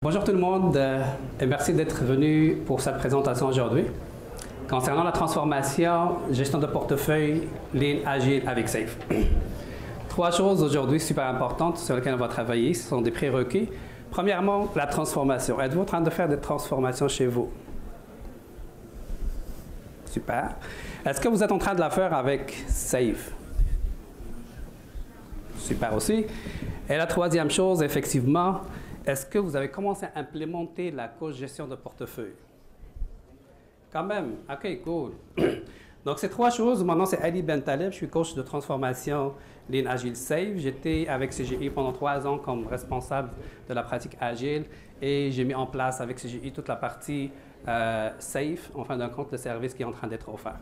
Bonjour tout le monde et merci d'être venu pour cette présentation aujourd'hui. Concernant la transformation, gestion de portefeuille, Lean Agile avec SAFe. Trois choses aujourd'hui super importantes sur lesquelles on va travailler, ce sont des prérequis. Premièrement, la transformation. Êtes-vous en train de faire des transformations chez vous? Super. Est-ce que vous êtes en train de la faire avec SAFe? Super aussi. Et la troisième chose, effectivement, est-ce que vous avez commencé à implémenter la co-gestion de portefeuille? Quand même. OK, cool. Donc, ces trois choses, mon nom c'est Ali Bentaleb, je suis coach de transformation Lean Agile SAFe. J'étais avec CGI pendant 3 ans comme responsable de la pratique Agile et j'ai mis en place avec CGI toute la partie SAFe, en fin de compte, le service qui est en train d'être offert.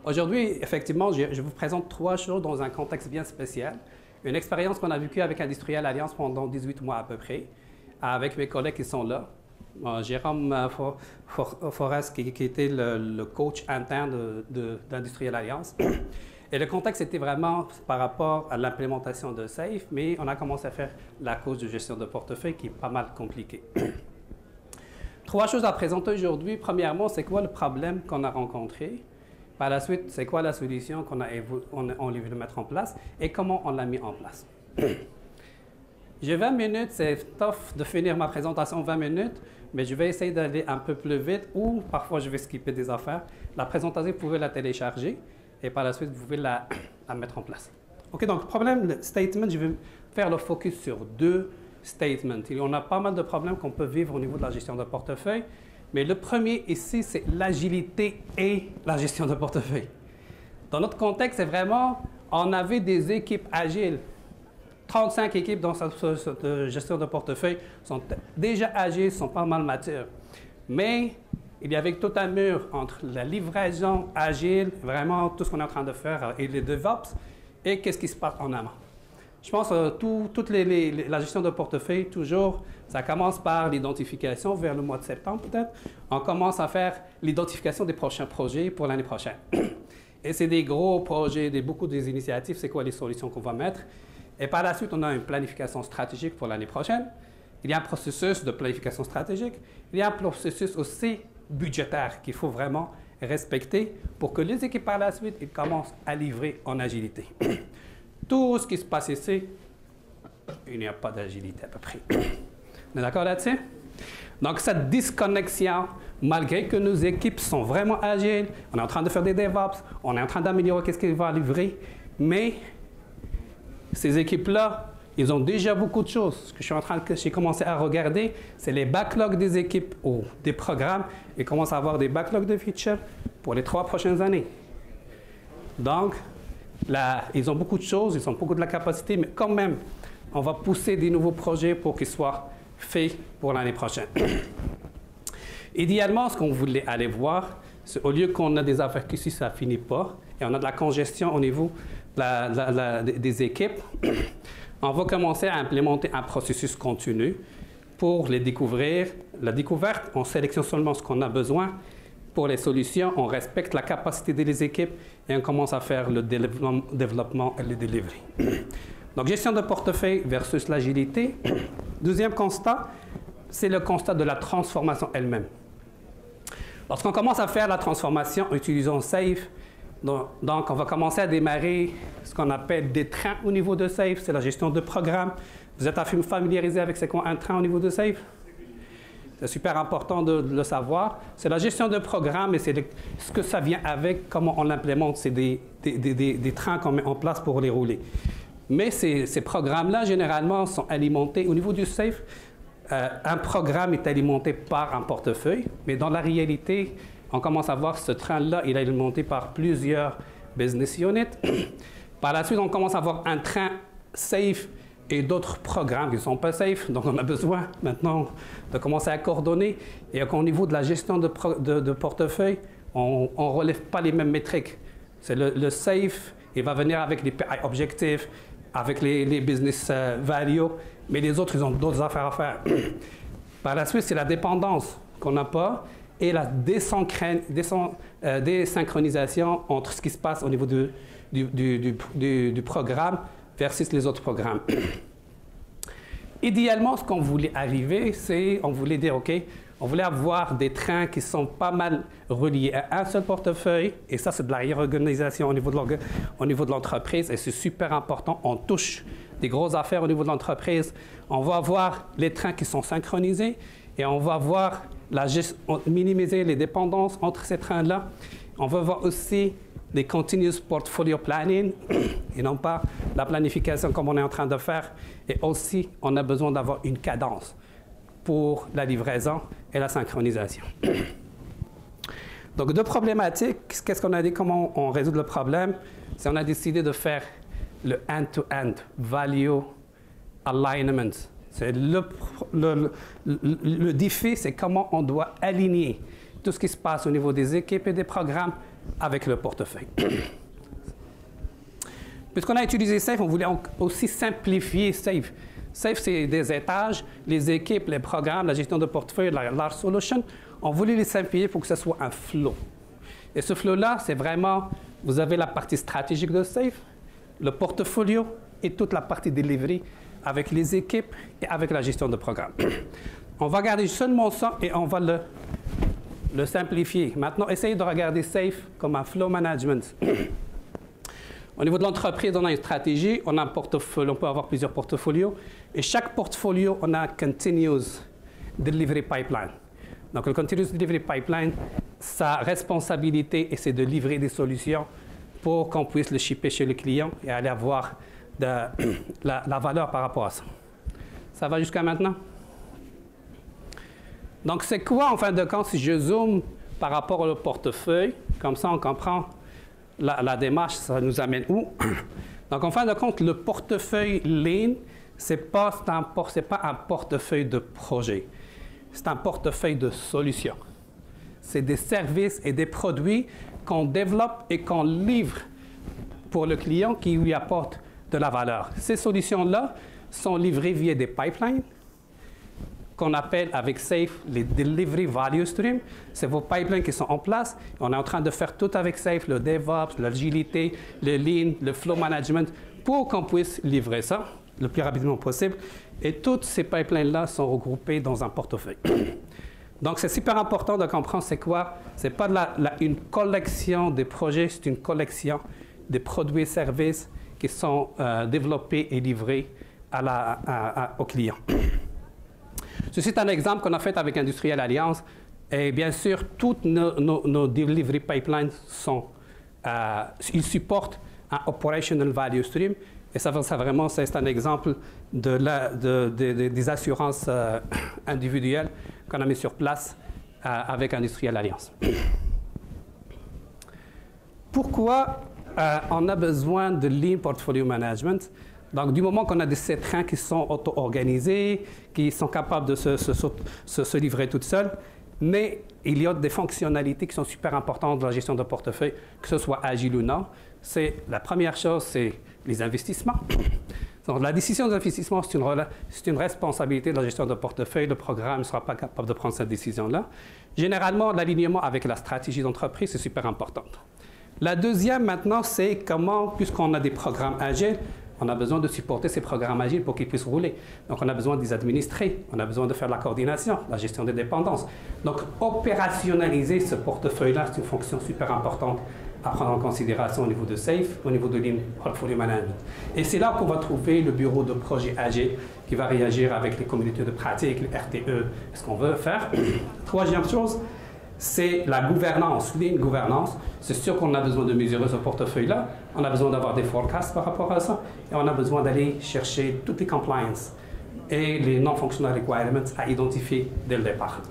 Aujourd'hui, effectivement, je vous présente trois choses dans un contexte bien spécial. Une expérience qu'on a vécue avec Industrial Alliance pendant 18 mois à peu près, avec mes collègues qui sont là. Jérôme Forest, qui était le coach interne d'Industrial Alliance. Et le contexte était vraiment par rapport à l'implémentation de SAFe, mais on a commencé à faire la coach de gestion de portefeuille qui est pas mal compliquée. Trois choses à présenter aujourd'hui. Premièrement, c'est quoi le problème qu'on a rencontré? Par la suite, c'est quoi la solution qu'on a voulu mettre en place et comment on l'a mis en place. J'ai 20 minutes, c'est tough de finir ma présentation en 20 minutes, mais je vais essayer d'aller un peu plus vite ou parfois je vais skipper des affaires. La présentation, vous pouvez la télécharger et par la suite, vous pouvez la mettre en place. OK, donc problème, le statement, je vais faire le focus sur deux statements. Il y en a pas mal de problèmes qu'on peut vivre au niveau de la gestion de portefeuille. Mais le premier ici, c'est l'agilité et la gestion de portefeuille. Dans notre contexte, c'est vraiment, on avait des équipes agiles. 35 équipes dans cette gestion de portefeuille sont déjà agiles, sont pas mal matures. Mais il y avait tout un mur entre la livraison agile, vraiment tout ce qu'on est en train de faire, et les DevOps, et qu'est-ce qui se passe en amont. Je pense que toute la gestion de portefeuille, toujours, ça commence par l'identification vers le mois de septembre peut-être. On commence à faire l'identification des prochains projets pour l'année prochaine. Et c'est des gros projets, beaucoup des initiatives, c'est quoi les solutions qu'on va mettre. Et par la suite, on a une planification stratégique pour l'année prochaine. Il y a un processus de planification stratégique. Il y a un processus aussi budgétaire qu'il faut vraiment respecter pour que les équipes par la suite ils commencent à livrer en agilité. Tout ce qui se passe ici, il n'y a pas d'agilité à peu près. On est d'accord là-dessus? Donc, cette disconnexion, malgré que nos équipes sont vraiment agiles, on est en train de faire des DevOps, on est en train d'améliorer qu'est-ce qu'ils vont livrer, mais ces équipes-là, ils ont déjà beaucoup de choses. Ce que j'ai commencé à regarder, c'est les backlogs des équipes ou des programmes. Ils commencent à avoir des backlogs de features pour les 3 prochaines années. Donc, là, ils ont beaucoup de choses, ils ont beaucoup de la capacité, mais quand même, on va pousser des nouveaux projets pour qu'ils soient faits pour l'année prochaine. Idéalement, ce qu'on voulait aller voir, c'est au lieu qu'on a des affaires qu'ici, ça ne finit pas, et on a de la congestion au niveau des équipes, on va commencer à implémenter un processus continu pour les découvrir. La découverte, on sélectionne seulement ce qu'on a besoin. Pour les solutions, on respecte la capacité des équipes et on commence à faire le développement et le delivery. Donc, gestion de portefeuille versus l'agilité. Deuxième constat, c'est le constat de la transformation elle-même. Lorsqu'on commence à faire la transformation en utilisant SAFe, donc on va commencer à démarrer ce qu'on appelle des trains au niveau de SAFe, c'est la gestion de programme. Vous êtes familiarisé avec c'est quoi un train au niveau de SAFe? C'est super important de le savoir. C'est la gestion de programme et c'est ce que ça vient avec, comment on l'implémente. C'est des trains qu'on met en place pour les rouler. Mais ces programmes-là, généralement, sont alimentés. Au niveau du SAFe, un programme est alimenté par un portefeuille. Mais dans la réalité, on commence à voir ce train-là, il est alimenté par plusieurs business units. Par la suite, on commence à voir un train SAFe et d'autres programmes qui ne sont pas SAFe. Donc, on a besoin maintenant de commencer à coordonner. Et au niveau de la gestion de portefeuille, on ne relève pas les mêmes métriques. C'est le SAFe, il va venir avec les PI objectifs, avec les business value, mais les autres, ils ont d'autres affaires à faire. Par la suite, c'est la dépendance qu'on n'a pas et la désynchronisation entre ce qui se passe au niveau du programme versus les autres programmes. Idéalement, ce qu'on voulait arriver, c'est, on voulait dire, OK, on voulait avoir des trains qui sont pas mal reliés à un seul portefeuille, et ça, c'est de la réorganisation au niveau de l'entreprise, et c'est super important. On touche des grosses affaires au niveau de l'entreprise. On va avoir les trains qui sont synchronisés, et on va voir minimiser les dépendances entre ces trains-là. On va voir aussi des continuous portfolio planning, et non pas la planification comme on est en train de faire. Et aussi, on a besoin d'avoir une cadence pour la livraison et la synchronisation. Donc, deux problématiques. Qu'est-ce qu'on a dit? Comment on résout le problème? C'est on a décidé de faire le end-to-end value alignment. C'est le défi, c'est comment on doit aligner tout ce qui se passe au niveau des équipes et des programmes avec le portefeuille. Puisqu'on a utilisé SAFe, on voulait aussi simplifier SAFe. SAFe, c'est des étages, les équipes, les programmes, la gestion de portefeuille, la large solution. On voulait les simplifier pour que ce soit un flow. Et ce flow-là, c'est vraiment, vous avez la partie stratégique de SAFe, le portfolio et toute la partie delivery avec les équipes et avec la gestion de programme. On va garder seulement ça et on va le simplifier. Maintenant, essayez de regarder SAFe comme un flow management. Au niveau de l'entreprise, on a une stratégie, on a un portfolio, on peut avoir plusieurs portfolios. Et chaque portfolio, on a un continuous delivery pipeline. Donc, le continuous delivery pipeline, sa responsabilité, c'est de livrer des solutions pour qu'on puisse le shipper chez le client et aller avoir la valeur par rapport à ça. Ça va jusqu'à maintenant? Donc, c'est quoi, en fin de compte, si je zoome par rapport au portefeuille? Comme ça, on comprend la démarche, ça nous amène où? Donc, en fin de compte, le portefeuille Lean, ce n'est pas un portefeuille de projet. C'est un portefeuille de solutions. C'est des services et des produits qu'on développe et qu'on livre pour le client qui lui apporte de la valeur. Ces solutions-là sont livrées via des pipelines qu'on appelle avec SAFe les Delivery Value Stream. C'est vos pipelines qui sont en place. On est en train de faire tout avec SAFe, le DevOps, l'agilité, le Lean, le Flow Management, pour qu'on puisse livrer ça le plus rapidement possible. Et toutes ces pipelines-là sont regroupées dans un portefeuille. Donc, c'est super important de comprendre c'est quoi. Ce n'est pas une collection de projets, c'est une collection de produits et services qui sont développés et livrés aux clients. Ceci est un exemple qu'on a fait avec Industrial Alliance. Et bien sûr, toutes nos delivery pipelines ils supportent un Operational Value Stream. Et ça vraiment, c'est un exemple des assurances individuelles qu'on a mis sur place avec Industrial Alliance. Pourquoi on a besoin de Lean Portfolio Management? Donc, du moment qu'on a ces trains qui sont auto-organisés, qui sont capables de se livrer toutes seules, mais il y a des fonctionnalités qui sont super importantes dans la gestion de portefeuille, que ce soit agile ou non. La première chose, c'est les investissements. Donc, la décision d'investissement, c'est une responsabilité de la gestion de portefeuille. Le programme ne sera pas capable de prendre cette décision-là. Généralement, l'alignement avec la stratégie d'entreprise, c'est super important. La deuxième, maintenant, c'est comment, puisqu'on a des programmes agiles, on a besoin de supporter ces programmes agiles pour qu'ils puissent rouler. Donc, on a besoin de les administrer, on a besoin de faire la coordination, la gestion des dépendances. Donc, opérationnaliser ce portefeuille-là, c'est une fonction super importante à prendre en considération au niveau de SAFe, au niveau de Lean Portfolio Management. Et c'est là qu'on va trouver le bureau de projet agile qui va réagir avec les communautés de pratique, le RTE, ce qu'on veut faire. Troisième chose, c'est la gouvernance, Lean Gouvernance. C'est sûr qu'on a besoin de mesurer ce portefeuille-là. On a besoin d'avoir des forecasts par rapport à ça. Et on a besoin d'aller chercher toutes les compliance et les non-functional requirements à identifier dès le départ.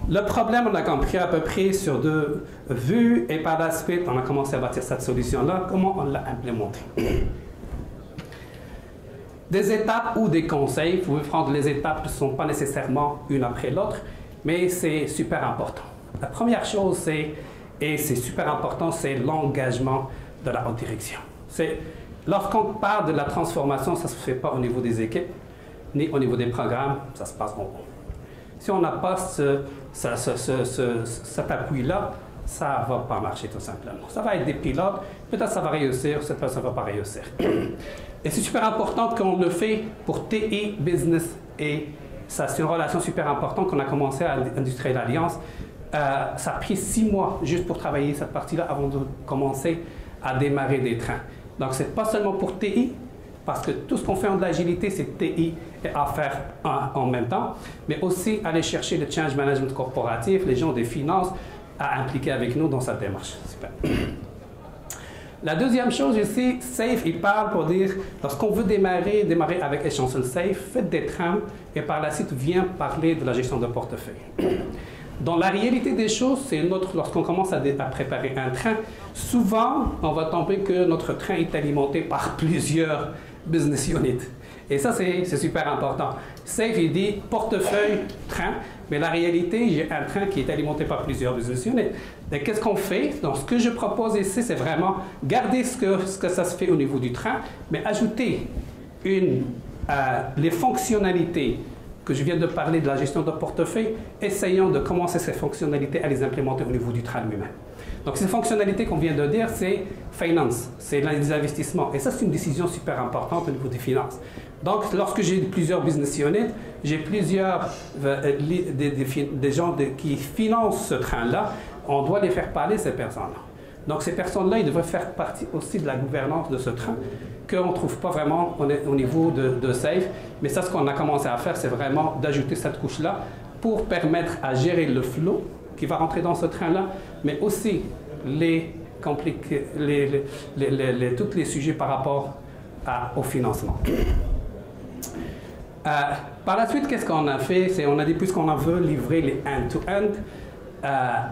Le problème, on a compris à peu près sur 2 vues. Et par la suite, on a commencé à bâtir cette solution-là. Comment on l'a implémentée? Des étapes ou des conseils. Vous pouvez prendre les étapes qui ne sont pas nécessairement une après l'autre, mais c'est super important. La première chose, et c'est super important, c'est l'engagement de la haute direction. Lorsqu'on parle de la transformation, ça ne se fait pas au niveau des équipes, ni au niveau des programmes, ça se passe en haut. Si on n'a pas cet appui-là, ça ne va pas marcher tout simplement. Ça va être des pilotes, peut-être ça va réussir, peut-être ça ne va pas réussir. Et c'est super important qu'on le fait pour TI Business et ça, c'est une relation super importante qu'on a commencé à Industriel Alliance. Ça a pris 6 mois juste pour travailler cette partie-là avant de commencer à démarrer des trains. Donc, ce n'est pas seulement pour TI, parce que tout ce qu'on fait en de l'agilité, c'est TI et affaires en même temps, mais aussi aller chercher le change management corporatif, les gens des finances, à impliquer avec nous dans cette démarche. Super. La deuxième chose ici, SAFE, il parle pour dire, lorsqu'on veut démarrer avec Essential SAFE, faites des trains et par la suite, viens parler de la gestion de portefeuille. Dans la réalité des choses, c'est lorsqu'on commence à préparer un train, souvent, on va tomber que notre train est alimenté par plusieurs business units. Et ça, c'est super important. SAFE, il dit portefeuille, train, mais la réalité, j'ai un train qui est alimenté par plusieurs business units. Et qu'est-ce qu'on fait? Donc, ce que je propose ici, c'est vraiment garder ce que ça se fait au niveau du train, mais ajouter les fonctionnalités que je viens de parler de la gestion de portefeuille, essayons de commencer ces fonctionnalités à les implémenter au niveau du train lui-même. Donc, ces fonctionnalités qu'on vient de dire, c'est finance, c'est les investissements. Et ça, c'est une décision super importante au niveau des finances. Donc, lorsque j'ai plusieurs business units, j'ai plusieurs des gens qui financent ce train-là, on doit les faire parler, ces personnes-là. Donc, ces personnes-là, ils devraient faire partie aussi de la gouvernance de ce train, qu'on ne trouve pas vraiment au niveau de SAFE. Mais ça, ce qu'on a commencé à faire, c'est vraiment d'ajouter cette couche-là pour permettre à gérer le flot qui va rentrer dans ce train-là, mais aussi tous les sujets par rapport au financement. Par la suite, qu'est-ce qu'on a fait? On a dit, puisqu'on veut livrer les end-to-end,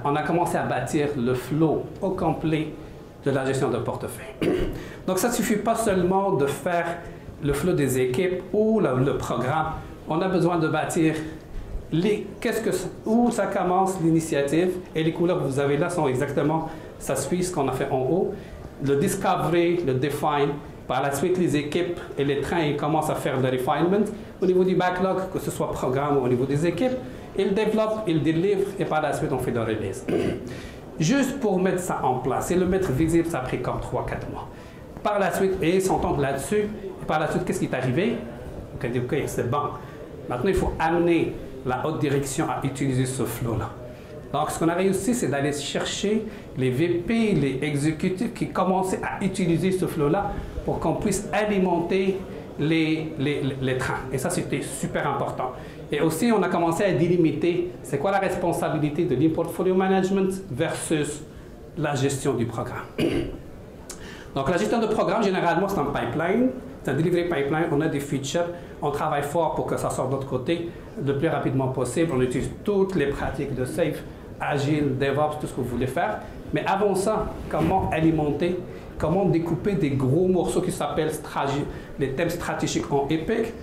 on a commencé à bâtir le flow au complet de la gestion de portefeuille. Donc, ça ne suffit pas seulement de faire le flow des équipes ou le programme. On a besoin de bâtir où ça commence l'initiative, et les couleurs que vous avez là sont exactement, ça suit ce qu'on a fait en haut. Le discovery, le define, par la suite les équipes et les trains ils commencent à faire le refinement au niveau du backlog, que ce soit programme ou au niveau des équipes. Ils développent, ils délivrent et par la suite on fait le release. Juste pour mettre ça en place et le mettre visible, ça a pris comme 3-4 mois. Par la suite, et ils s'entendent là-dessus, et par la suite, qu'est-ce qui est arrivé? On a dit, OK, c'est bon. Maintenant, il faut amener la haute direction à utiliser ce flow-là. Donc, ce qu'on a réussi, c'est d'aller chercher les VP, les exécutifs qui commençaient à utiliser ce flow-là pour qu'on puisse alimenter les trains. Et ça, c'était super important. Et aussi, on a commencé à délimiter c'est quoi la responsabilité de l'e-portfolio management versus la gestion du programme. Donc, la gestion de programme, généralement, c'est un pipeline. C'est un delivery pipeline. On a des features. On travaille fort pour que ça sorte de l'autre côté le plus rapidement possible. On utilise toutes les pratiques de SAFE, Agile, DevOps, tout ce que vous voulez faire. Mais avant ça, comment alimenter, comment découper des gros morceaux qui s'appellent les thèmes stratégiques en EPIC.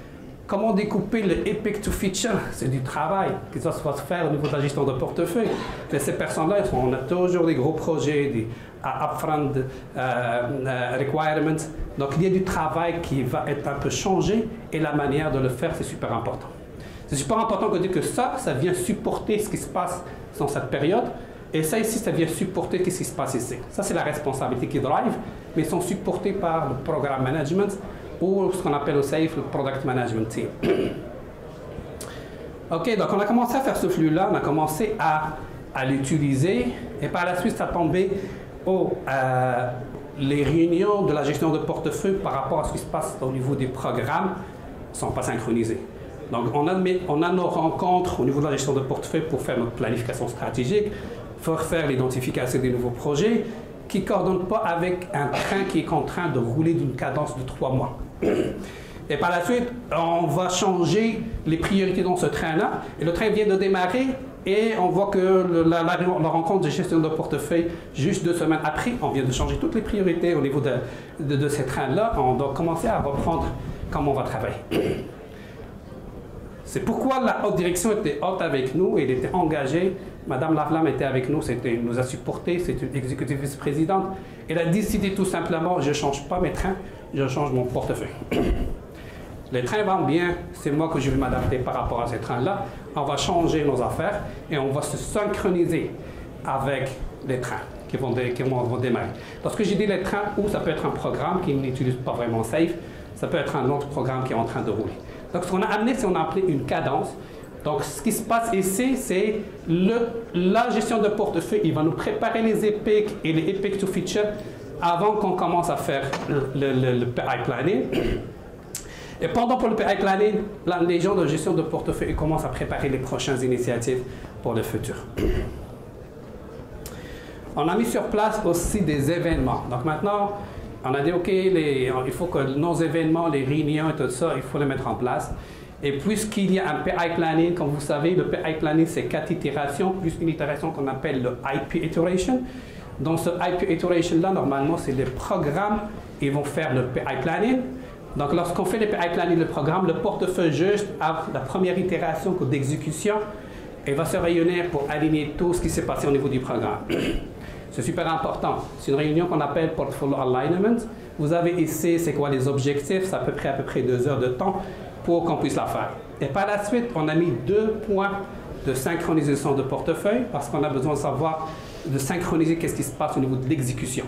Comment découper le EPIC to feature, c'est du travail qui doit se faire au niveau de la gestion de portefeuille. Mais ces personnes-là, on a toujours des gros projets, des upfront requirements. Donc, il y a du travail qui va être un peu changé et la manière de le faire, c'est super important. C'est super important de dire que ça vient supporter ce qui se passe dans cette période. Et ça ici, ça vient supporter ce qui se passe ici. Ça, c'est la responsabilité qui drive, mais ils sont supportés par le programme management ou ce qu'on appelle au SAFE, le Product Management Team. OK, donc on a commencé à faire ce flux-là, on a commencé à l'utiliser, et par la suite, ça a tombé les réunions de la gestion de portefeuille par rapport à ce qui se passe au niveau des programmes ne sont pas synchronisées. Donc, on a nos rencontres au niveau de la gestion de portefeuille pour faire notre planification stratégique, pour faire l'identification des nouveaux projets, qui ne coordonnent pas avec un train qui est contraint de rouler d'une cadence de 3 mois. Et par la suite, on va changer les priorités dans ce train-là. Et le train vient de démarrer et on voit que la rencontre de gestion de portefeuille, juste 2 semaines après, on vient de changer toutes les priorités au niveau de ces trains-là. On doit commencer à reprendre comment on va travailler. C'est pourquoi la haute direction était haute avec nous et elle était engagée. Madame Lavlam était avec nous, nous a supportés, c'est une exécutive vice-présidente. Elle a décidé tout simplement, je ne change pas mes trains, je change mon portefeuille. Les trains vont bien, c'est moi que je vais m'adapter par rapport à ces trains-là. On va changer nos affaires et on va se synchroniser avec les trains qui vont démarrer. Lorsque j'ai dit les trains, ou ça peut être un programme qui n'utilise pas vraiment Safe, ça peut être un autre programme qui est en train de rouler. Donc ce qu'on a amené, c'est qu'on a appelé une cadence. Donc ce qui se passe ici, c'est la gestion de portefeuille. Il va nous préparer les epics et les epic to feature avant qu'on commence à faire le PI planning. Et pendant pour le PI planning, les gens de gestion de portefeuille commencent à préparer les prochaines initiatives pour le futur. On a mis sur place aussi des événements. Donc maintenant, on a dit, OK, il faut que nos événements, les réunions et tout ça, il faut les mettre en place. Et puisqu'il y a un PI planning, comme vous savez, le PI planning, c'est 4 itérations, plus une itération qu'on appelle le IP iteration. Dans ce IP iteration-là, normalement, c'est les programmes qui vont faire le PI planning. Donc, lorsqu'on fait le PI planning, le programme, le portefeuille juste à la première itération d'exécution, il va se réunir pour aligner tout ce qui s'est passé au niveau du programme. C'est super important. C'est une réunion qu'on appelle Portfolio Alignment. Vous avez ici, c'est quoi les objectifs? C'est à peu près 2 heures de temps pour qu'on puisse la faire. Et par la suite, on a mis 2 points de synchronisation de portefeuille parce qu'on a besoin de savoir, de synchroniser qu'est-ce qui se passe au niveau de l'exécution.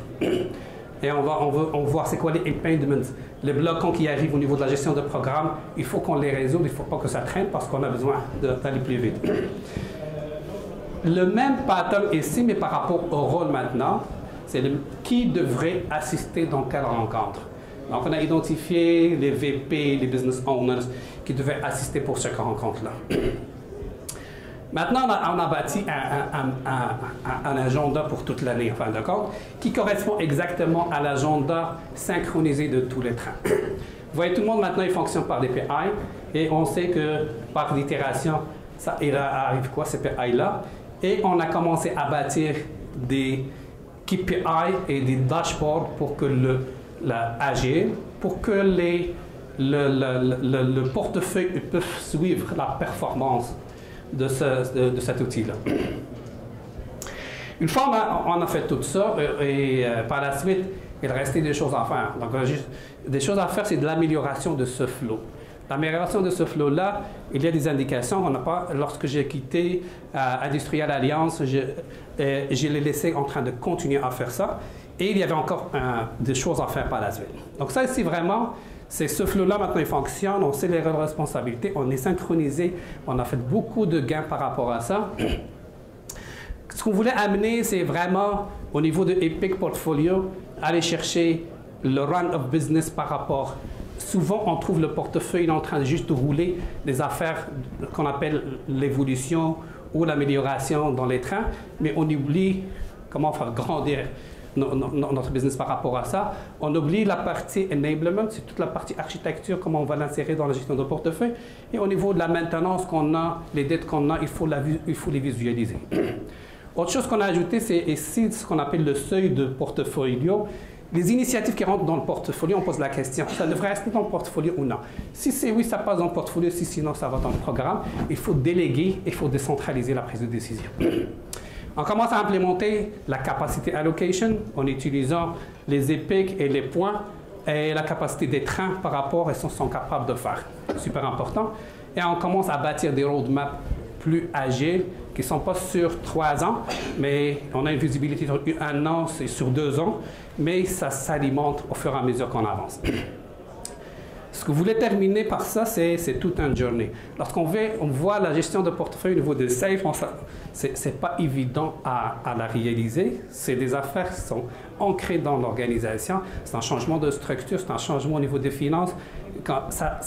Et on va voir c'est quoi les impediments, les bloquants qui arrivent au niveau de la gestion de programme. Il faut qu'on les résolve, il ne faut pas que ça traîne parce qu'on a besoin d'aller plus vite. Le même pattern ici, mais par rapport au rôle maintenant, c'est qui devrait assister dans quelle rencontre. Donc, on a identifié les VP, les business owners qui devaient assister pour cette rencontre-là. Maintenant, on a bâti un agenda pour toute l'année, en fin de compte, qui correspond exactement à l'agenda synchronisé de tous les trains. Vous voyez, tout le monde maintenant, il fonctionne par des PI, et on sait que par l'itération, ça arrive quoi, ces PI-là. Et on a commencé à bâtir des KPI et des dashboards pour que pour que le portefeuille puisse suivre la performance de cet outil-là. Une fois on a fait tout ça, et par la suite, il restait des choses à faire. Donc, des choses à faire, c'est de l'amélioration de ce flow. L'amélioration de ce flow-là, il y a des indications. Lorsque j'ai quitté Industrial Alliance, je l'ai laissé en train de continuer à faire ça. Et il y avait encore des choses à faire par la suite. Donc ça ici, vraiment, c'est ce flow-là, maintenant, il fonctionne. On sait les responsabilités, on est synchronisé. On a fait beaucoup de gains par rapport à ça. Ce qu'on voulait amener, c'est vraiment, au niveau de Epic Portfolio, aller chercher le run of business par rapport. Souvent, on trouve le portefeuille en train de juste rouler des affaires qu'on appelle l'évolution ou l'amélioration dans les trains, mais on oublie comment faire grandir notre business par rapport à ça. On oublie la partie enablement, c'est toute la partie architecture, comment on va l'insérer dans la gestion de portefeuille. Et au niveau de la maintenance qu'on a, les dettes qu'on a, il faut les visualiser. Autre chose qu'on a ajouté, c'est ici ce qu'on appelle le seuil de portfolio. Les initiatives qui rentrent dans le portfolio, on pose la question, ça devrait rester dans le portfolio ou non? Si c'est oui, ça passe dans le portfolio, si sinon, ça va dans le programme. Il faut déléguer, il faut décentraliser la prise de décision. On commence à implémenter la capacité allocation en utilisant les épiques et les points et la capacité des trains par rapport à ce qu'ils sont capables de faire. Super important. Et on commence à bâtir des roadmaps plus agiles qui ne sont pas sur 3 ans, mais on a une visibilité sur 1 an, c'est sur 2 ans, mais ça s'alimente au fur et à mesure qu'on avance. Ce que je voulais terminer par ça, c'est tout un journey. Lorsqu'on voit la gestion de portefeuille au niveau de Safe, ce n'est pas évident à la réaliser. C'est des affaires qui sont ancrées dans l'organisation. C'est un changement de structure, c'est un changement au niveau des finances. Ça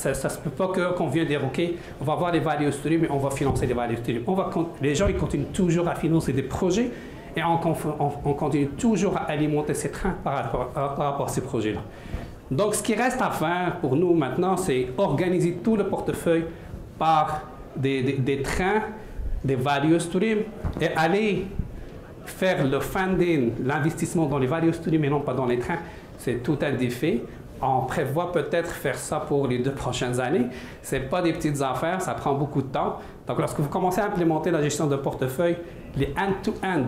ne se peut pas qu'on vienne dire, OK, on va avoir les value streams, mais on va financer les value streams. Les gens, ils continuent toujours à financer des projets et on continue toujours à alimenter ces trains par rapport à ces projets-là. Donc, ce qui reste à faire pour nous maintenant, c'est organiser tout le portefeuille par des trains, des value streams, et aller faire le funding, l'investissement dans les value streams et non pas dans les trains. C'est tout un défi. On prévoit peut-être faire ça pour les 2 prochaines années. Ce n'est pas des petites affaires, ça prend beaucoup de temps. Donc, lorsque vous commencez à implémenter la gestion de portefeuille, les end-to-end,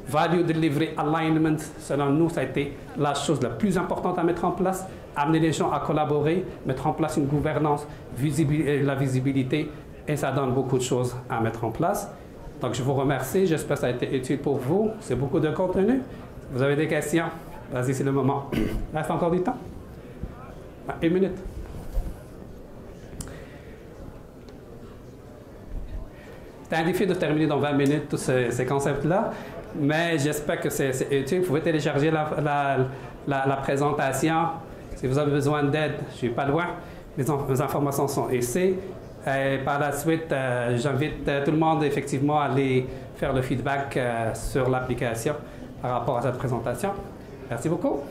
Value Delivery Alignment, selon nous, ça a été la chose la plus importante à mettre en place. Amener les gens à collaborer, mettre en place une gouvernance, la visibilité, et ça donne beaucoup de choses à mettre en place. Donc, je vous remercie. J'espère que ça a été utile pour vous. C'est beaucoup de contenu. Si vous avez des questions, vas-y, c'est le moment. Il reste encore du temps? 1 minute. C'est un défi de terminer dans 20 minutes tous ces concepts-là, mais j'espère que c'est utile. Vous pouvez télécharger la présentation. Si vous avez besoin d'aide, je ne suis pas loin. Mes informations sont ici. Et par la suite, j'invite tout le monde effectivement à aller faire le feedback sur l'application par rapport à cette présentation. Merci beaucoup.